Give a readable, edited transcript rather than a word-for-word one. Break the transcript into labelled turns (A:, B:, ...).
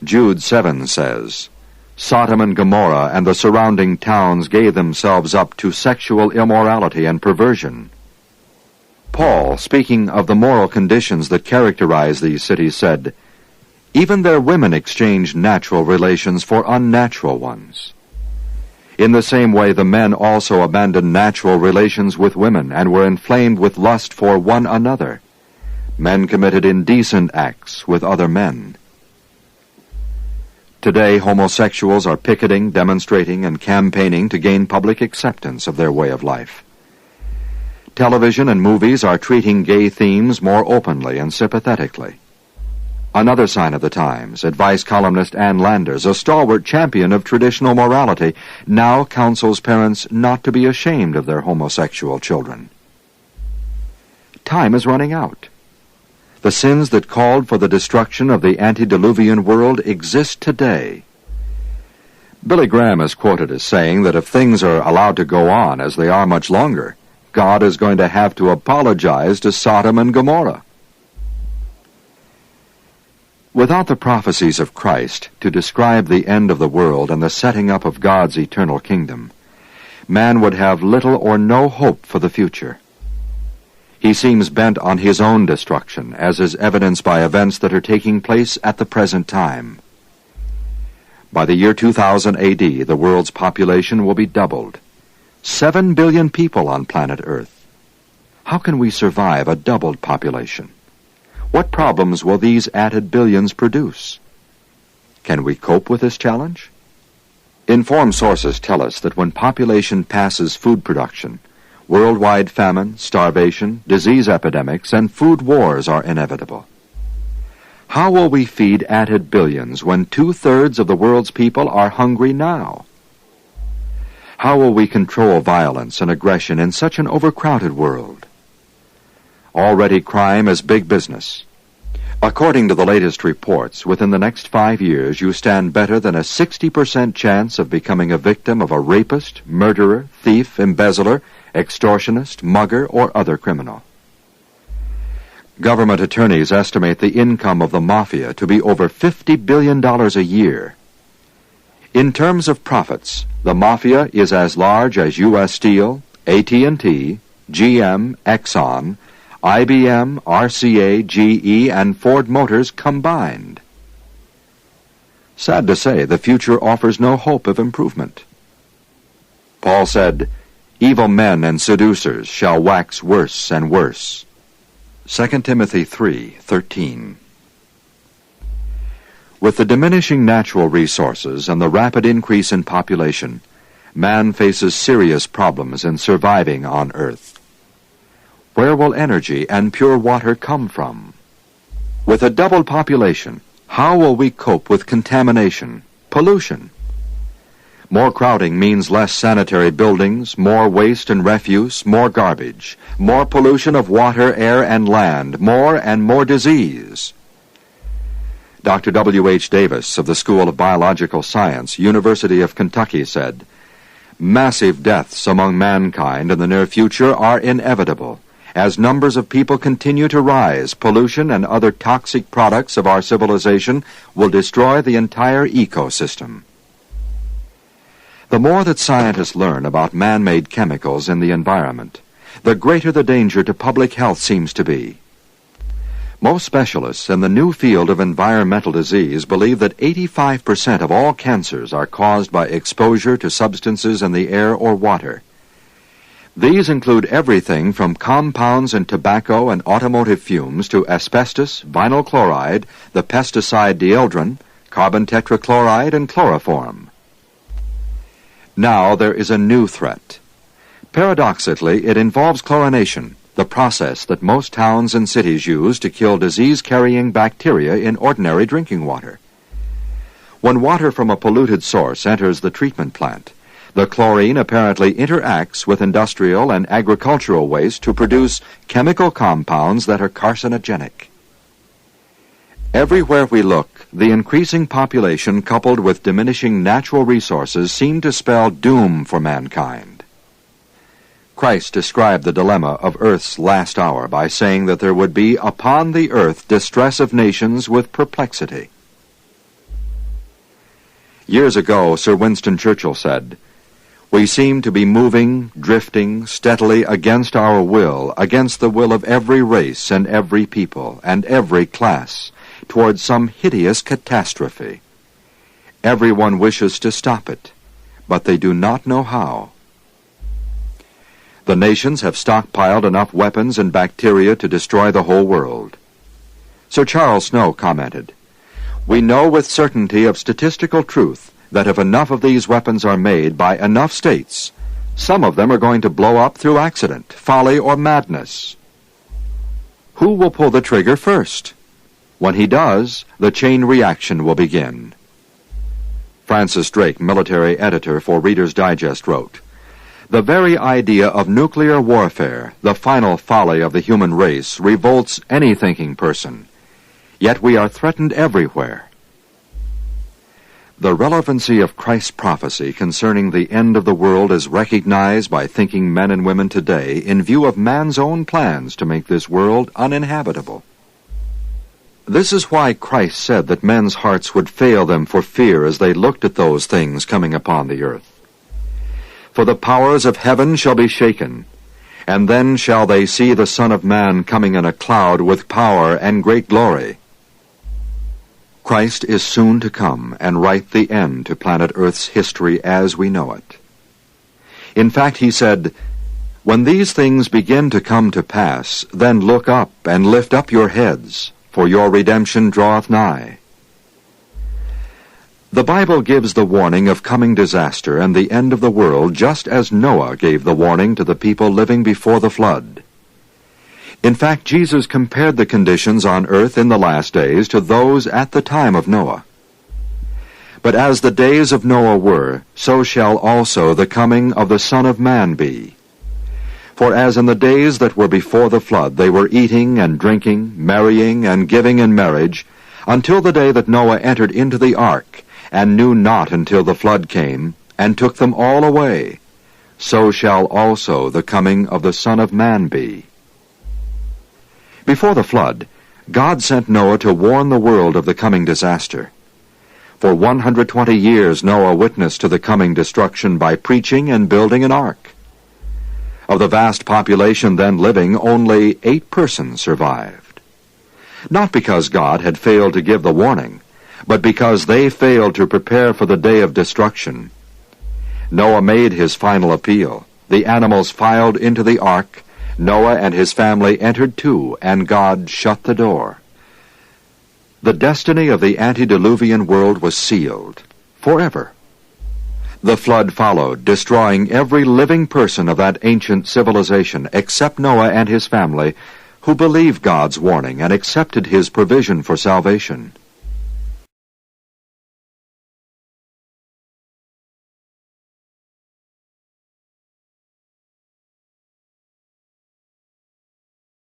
A: Jude 7 says, Sodom and Gomorrah and the surrounding towns gave themselves up to sexual immorality and perversion. Paul, speaking of the moral conditions that characterize these cities, said, Even their women exchanged natural relations for unnatural ones. In the same way, the men also abandoned natural relations with women and were inflamed with lust for one another. Men committed indecent acts with other men. Today, homosexuals are picketing, demonstrating, and campaigning to gain public acceptance of their way of life. Television and movies are treating gay themes more openly and sympathetically. Another sign of the times, advice columnist Ann Landers, a stalwart champion of traditional morality, now counsels parents not to be ashamed of their homosexual children. Time is running out. The sins that called for the destruction of the antediluvian world exist today. Billy Graham is quoted as saying that if things are allowed to go on as they are much longer, God is going to have to apologize to Sodom and Gomorrah. Without the prophecies of Christ to describe the end of the world and the setting up of God's eternal kingdom, man would have little or no hope for the future. He seems bent on his own destruction, as is evidenced by events that are taking place at the present time. By the year 2000 A.D., the world's population will be doubled. 7 billion people on planet Earth. How can we survive a doubled population? What problems will these added billions produce? Can we cope with this challenge? Informed sources tell us that when population passes food production, worldwide famine, starvation, disease epidemics, and food wars are inevitable. How will we feed added billions when 2/3 of the world's people are hungry now? How will we control violence and aggression in such an overcrowded world? Already crime is big business. According to the latest reports, within the next 5 years you stand better than a 60% chance of becoming a victim of a rapist, murderer, thief, embezzler, extortionist, mugger, or other criminal. Government attorneys estimate the income of the mafia to be over $50 billion a year. In terms of profits, the mafia is as large as U.S. Steel, AT&T, GM, Exxon, IBM, RCA, GE, and Ford Motors combined. Sad to say, the future offers no hope of improvement. Paul said, Evil men and seducers shall wax worse and worse. 2 Timothy 3:13. With the diminishing natural resources and the rapid increase in population, man faces serious problems in surviving on Earth. Where will energy and pure water come from? With a doubled population, how will we cope with contamination, pollution? More crowding means less sanitary buildings, more waste and refuse, more garbage, more pollution of water, air, and land, more and more disease. Dr. W.H. Davis of the School of Biological Science, University of Kentucky, said, Massive deaths among mankind in the near future are inevitable. As numbers of people continue to rise, pollution and other toxic products of our civilization will destroy the entire ecosystem. The more that scientists learn about man-made chemicals in the environment, the greater the danger to public health seems to be. Most specialists in the new field of environmental disease believe that 85% of all cancers are caused by exposure to substances in the air or water. These include everything from compounds in tobacco and automotive fumes to asbestos, vinyl chloride, the pesticide dieldrin, carbon tetrachloride, and chloroform. Now there is a new threat. Paradoxically, it involves chlorination, the process that most towns and cities use to kill disease-carrying bacteria in ordinary drinking water. When water from a polluted source enters the treatment plant, the chlorine apparently interacts with industrial and agricultural waste to produce chemical compounds that are carcinogenic. Everywhere we look, the increasing population coupled with diminishing natural resources seem to spell doom for mankind. Christ described the dilemma of Earth's last hour by saying that there would be upon the earth distress of nations with perplexity. Years ago, Sir Winston Churchill said, "We seem to be moving, drifting, steadily against our will, against the will of every race and every people and every class, towards some hideous catastrophe. Everyone wishes to stop it, but they do not know how. The nations have stockpiled enough weapons and bacteria to destroy the whole world." Sir Charles Snow commented, "We know with certainty of statistical truth that if enough of these weapons are made by enough states, some of them are going to blow up through accident, folly, or madness. Who will pull the trigger first? When he does, the chain reaction will begin." Francis Drake, military editor for Reader's Digest, wrote, "The very idea of nuclear warfare, the final folly of the human race, revolts any thinking person. Yet we are threatened everywhere." The relevancy of Christ's prophecy concerning the end of the world is recognized by thinking men and women today in view of man's own plans to make this world uninhabitable. This is why Christ said that men's hearts would fail them for fear as they looked at those things coming upon the earth. "For the powers of heaven shall be shaken, and then shall they see the Son of Man coming in a cloud with power and great glory." Christ is soon to come and write the end to planet Earth's history as we know it. In fact, he said, "When these things begin to come to pass, then look up and lift up your heads, for your redemption draweth nigh." The Bible gives the warning of coming disaster and the end of the world just as Noah gave the warning to the people living before the flood. In fact, Jesus compared the conditions on earth in the last days to those at the time of Noah. "But as the days of Noah were, so shall also the coming of the Son of Man be. For as in the days that were before the flood they were eating and drinking, marrying and giving in marriage, until the day that Noah entered into the ark, and knew not until the flood came, and took them all away, so shall also the coming of the Son of Man be." Before the flood, God sent Noah to warn the world of the coming disaster. For 120 years Noah witnessed to the coming destruction by preaching and building an ark. Of the vast population then living, only 8 persons survived. Not because God had failed to give the warning, but because they failed to prepare for the day of destruction. Noah made his final appeal. The animals filed into the ark. Noah and his family entered too, and God shut the door. The destiny of the antediluvian world was sealed forever. The flood followed, destroying every living person of that ancient civilization except Noah and his family, who believed God's warning and accepted his provision for salvation.